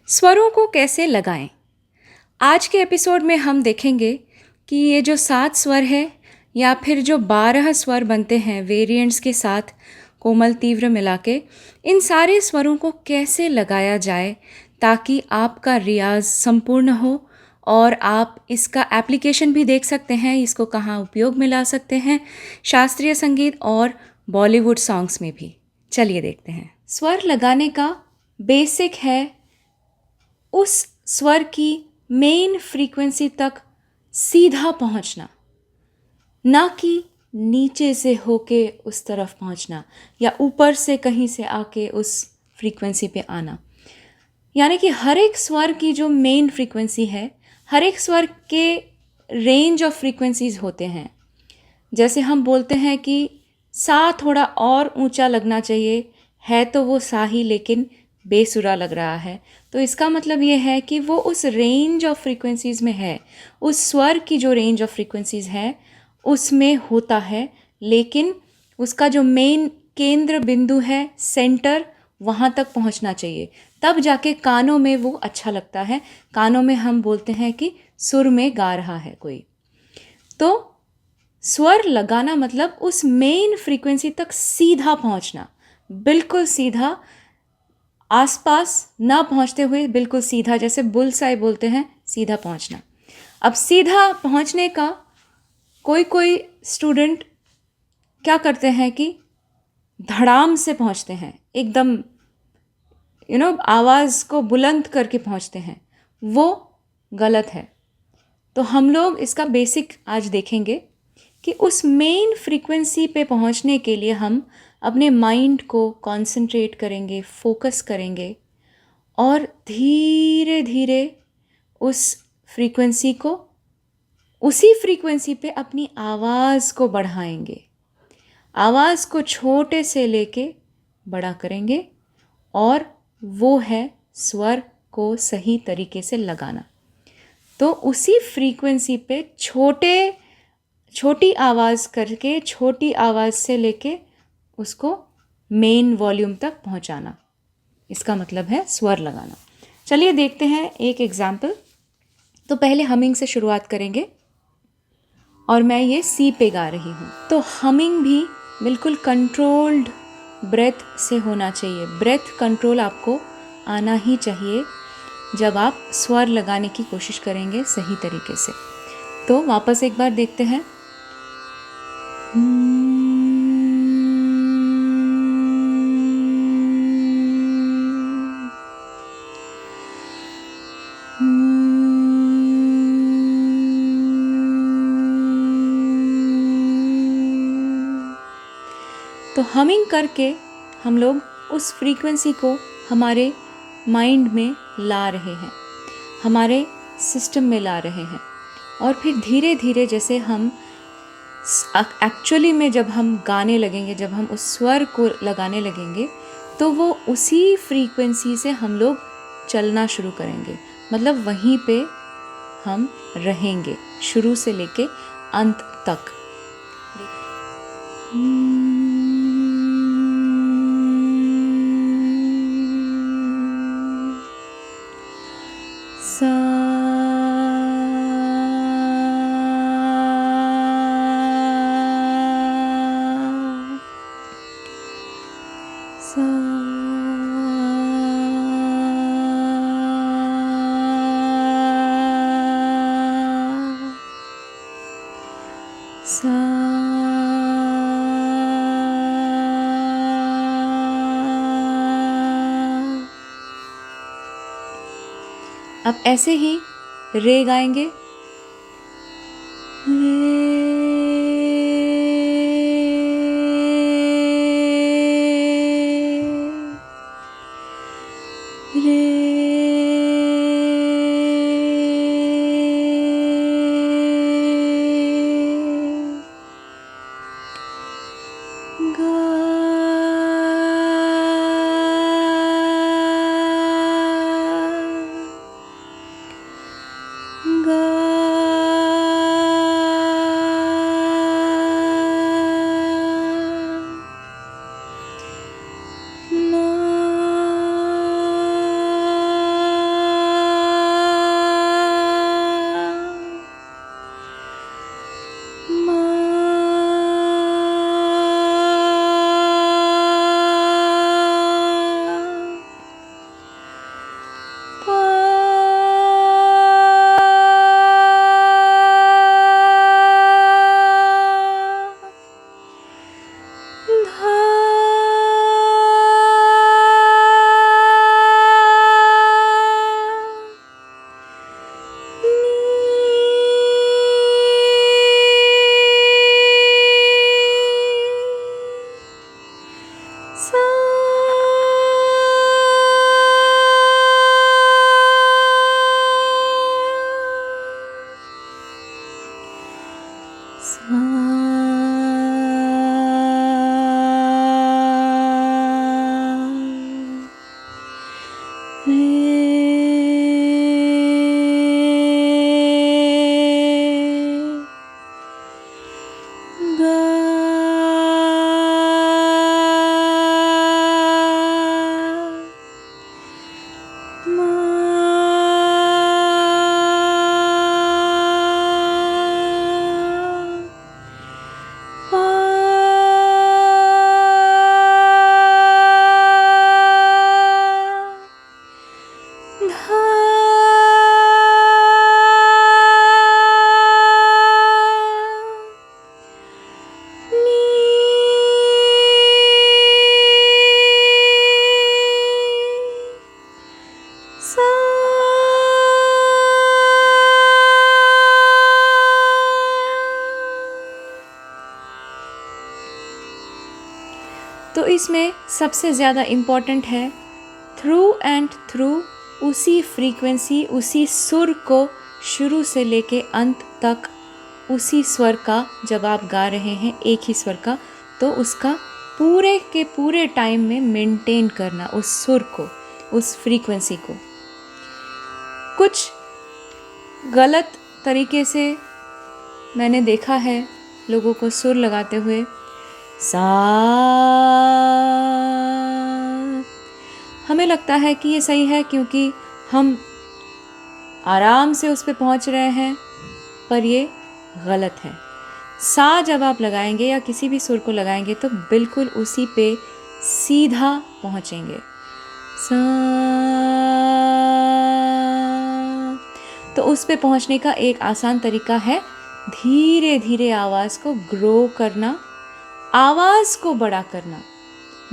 स्वरों को कैसे लगाएं। आज के एपिसोड में हम देखेंगे कि ये जो 7 स्वर है या फिर जो 12 स्वर बनते हैं वेरिएंट्स के साथ कोमल तीव्र मिला के, इन सारे स्वरों को कैसे लगाया जाए ताकि आपका रियाज संपूर्ण हो और आप इसका एप्लीकेशन भी देख सकते हैं, इसको कहाँ उपयोग में ला सकते हैं शास्त्रीय संगीत और बॉलीवुड सॉन्ग्स में भी। चलिए देखते हैं। स्वर लगाने का बेसिक है उस स्वर की मेन फ्रीक्वेंसी तक सीधा पहुंचना, ना कि नीचे से होके उस तरफ पहुंचना या ऊपर से कहीं से आके उस फ्रीक्वेंसी पे आना। यानी कि हर एक स्वर की जो मेन फ्रीक्वेंसी है, हर एक स्वर के रेंज ऑफ फ्रीक्वेंसीज होते हैं। जैसे हम बोलते हैं कि सा थोड़ा और ऊंचा लगना चाहिए, है तो वो सा ही लेकिन बेसुरा लग रहा है, तो इसका मतलब ये है कि वो उस रेंज ऑफ फ्रीक्वेंसीज़ में है, उस स्वर की जो रेंज ऑफ फ्रीक्वेंसीज़ है उसमें होता है, लेकिन उसका जो मेन केंद्र बिंदु है, सेंटर, वहाँ तक पहुँचना चाहिए, तब जाके कानों में वो अच्छा लगता है। कानों में हम बोलते हैं कि सुर में गा रहा है कोई। तो स्वर लगाना मतलब उस मेन फ्रीक्वेंसी तक सीधा पहुंचना, बिल्कुल सीधा, आसपास ना पहुंचते हुए बिल्कुल सीधा, जैसे बुलसाई बोलते हैं, सीधा पहुंचना। अब सीधा पहुंचने का कोई स्टूडेंट क्या करते हैं कि धड़ाम से पहुंचते हैं, एकदम आवाज़ को बुलंद करके पहुंचते हैं, वो गलत है। तो हम लोग इसका बेसिक आज देखेंगे कि उस मेन फ्रीक्वेंसी पे पहुंचने के लिए हम अपने माइंड को कंसंट्रेट करेंगे, फोकस करेंगे और धीरे धीरे उस फ्रीक्वेंसी को, उसी फ्रीक्वेंसी पे अपनी आवाज़ को बढ़ाएंगे। आवाज़ को छोटे से लेके बड़ा करेंगे और वो है स्वर को सही तरीके से लगाना। तो उसी फ्रीक्वेंसी पे छोटी आवाज़ करके, छोटी आवाज़ से लेके उसको मेन वॉल्यूम तक पहुंचाना, इसका मतलब है स्वर लगाना। चलिए देखते हैं एक एग्जाम्पल। तो पहले हमिंग से शुरुआत करेंगे और मैं ये सी पे गा रही हूँ। तो हमिंग भी बिल्कुल कंट्रोल्ड ब्रेथ से होना चाहिए। ब्रेथ कंट्रोल आपको आना ही चाहिए जब आप स्वर लगाने की कोशिश करेंगे सही तरीके से। तो वापस एक बार देखते हैं। तो हमिंग करके हम लोग उस फ्रीक्वेंसी को हमारे माइंड में ला रहे हैं, हमारे सिस्टम में ला रहे हैं। और फिर धीरे धीरे जैसे हम एक्चुअली में जब हम गाने लगेंगे, जब हम उस स्वर को लगाने लगेंगे, तो वो उसी फ्रीक्वेंसी से हम लोग चलना शुरू करेंगे। मतलब वहीं पे हम रहेंगे शुरू से लेके अंत तक। सा सा सा अब ऐसे ही रे गाएंगे। गा तो इसमें सबसे ज़्यादा इम्पॉर्टेंट है थ्रू एंड थ्रू उसी फ्रीक्वेंसी, उसी सुर को शुरू से लेके अंत तक उसी स्वर का, जब आप गा रहे हैं एक ही स्वर का, तो उसका पूरे के पूरे टाइम में मेंटेन करना उस सुर को, उस फ्रीक्वेंसी को। कुछ गलत तरीके से मैंने देखा है लोगों को सुर लगाते हुए सा, हमें लगता है कि ये सही है क्योंकि हम आराम से उस पे पहुंच रहे हैं, पर ये गलत है। सा जब आप लगाएंगे या किसी भी सुर को लगाएंगे तो बिल्कुल उसी पे सीधा पहुंचेंगे। सा, तो उस पे पहुंचने का एक आसान तरीका है धीरे धीरे आवाज़ को ग्रो करना, आवाज़ को बड़ा करना,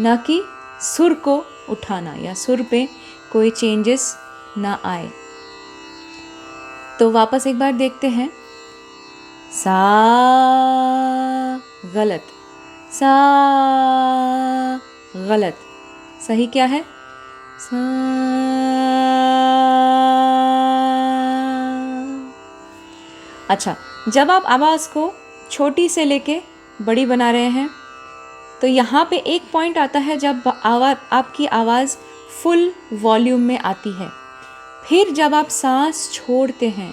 न कि सुर को उठाना या सुर पे कोई चेंजेस ना आए। तो वापस एक बार देखते हैं। सा गलत, सा गलत, सही क्या है? सा। अच्छा, जब आप आवाज़ को छोटी से लेके बड़ी बना रहे हैं तो यहाँ पे एक पॉइंट आता है जब आपकी आवाज़ फुल वॉल्यूम में आती है। फिर जब आप सांस छोड़ते हैं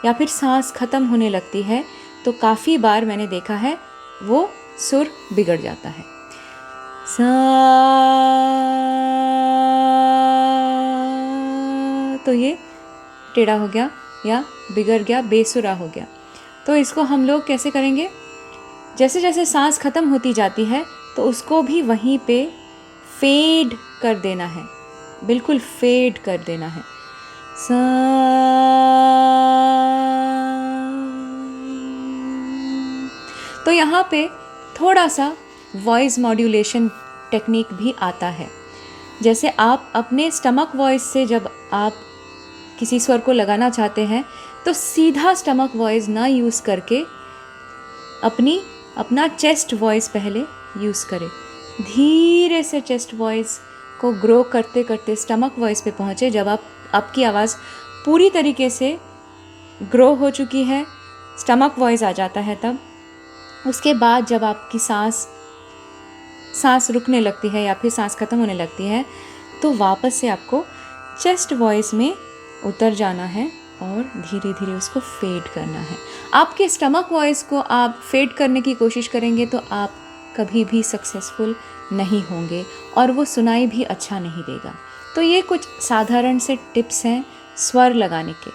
या फिर सांस ख़त्म होने लगती है तो काफ़ी बार मैंने देखा है वो सुर बिगड़ जाता है। सा, तो ये टेढ़ा हो गया या बिगड़ गया, बेसुरा हो गया। तो इसको हम लोग कैसे करेंगे? जैसे जैसे सांस ख़त्म होती जाती है तो उसको भी वहीं पे फेड कर देना है, बिल्कुल फेड कर देना है। सा, तो यहाँ पे थोड़ा सा वॉइस मॉड्यूलेशन टेक्निक भी आता है। जैसे आप अपने स्टमक वॉइस से जब आप किसी स्वर को लगाना चाहते हैं तो सीधा स्टमक वॉइस ना यूज़ करके अपना चेस्ट वॉइस पहले यूज़ करें। धीरे से चेस्ट वॉइस को ग्रो करते करते स्टमक वॉइस पे पहुँचे। जब आपकी आवाज़ पूरी तरीके से ग्रो हो चुकी है, स्टमक वॉइस आ जाता है, तब उसके बाद जब आपकी सांस रुकने लगती है या फिर सांस ख़त्म होने लगती है तो वापस से आपको चेस्ट वॉइस में उतर जाना है और धीरे धीरे उसको फेड करना है। आपके स्टमक वॉइस को आप फेड करने की कोशिश करेंगे तो आप कभी भी सक्सेसफुल नहीं होंगे और वो सुनाई भी अच्छा नहीं देगा। तो ये कुछ साधारण से टिप्स हैं स्वर लगाने के।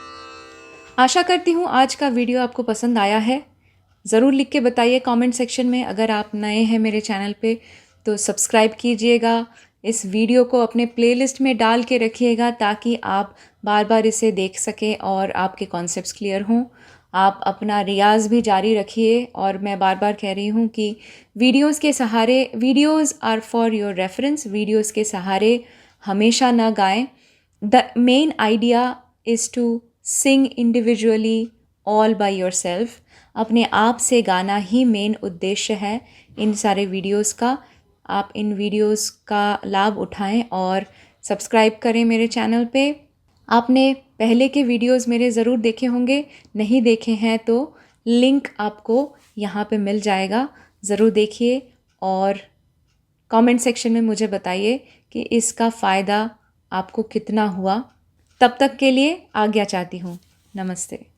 आशा करती हूँ आज का वीडियो आपको पसंद आया है। ज़रूर लिख के बताइए कमेंट सेक्शन में। अगर आप नए हैं मेरे चैनल पे तो सब्सक्राइब कीजिएगा। इस वीडियो को अपने प्लेलिस्ट में डाल के रखिएगा ताकि आप बार बार इसे देख सकें और आपके कॉन्सेप्ट्स क्लियर हों। आप अपना रियाज़ भी जारी रखिए और मैं बार बार कह रही हूँ कि videos are for your reference. Videos के सहारे हमेशा ना गाएं। The main idea is to sing individually all by yourself. अपने आप से गाना ही मेन उद्देश्य है इन सारे वीडियोज़ का। आप इन वीडियोज़ का लाभ उठाएं और सब्सक्राइब करें मेरे चैनल पे। आपने पहले के वीडियोज़ मेरे ज़रूर देखे होंगे, नहीं देखे हैं तो लिंक आपको यहाँ पे मिल जाएगा, ज़रूर देखिए और कमेंट सेक्शन में मुझे बताइए कि इसका फ़ायदा आपको कितना हुआ। तब तक के लिए आज्ञा चाहती हूँ। नमस्ते।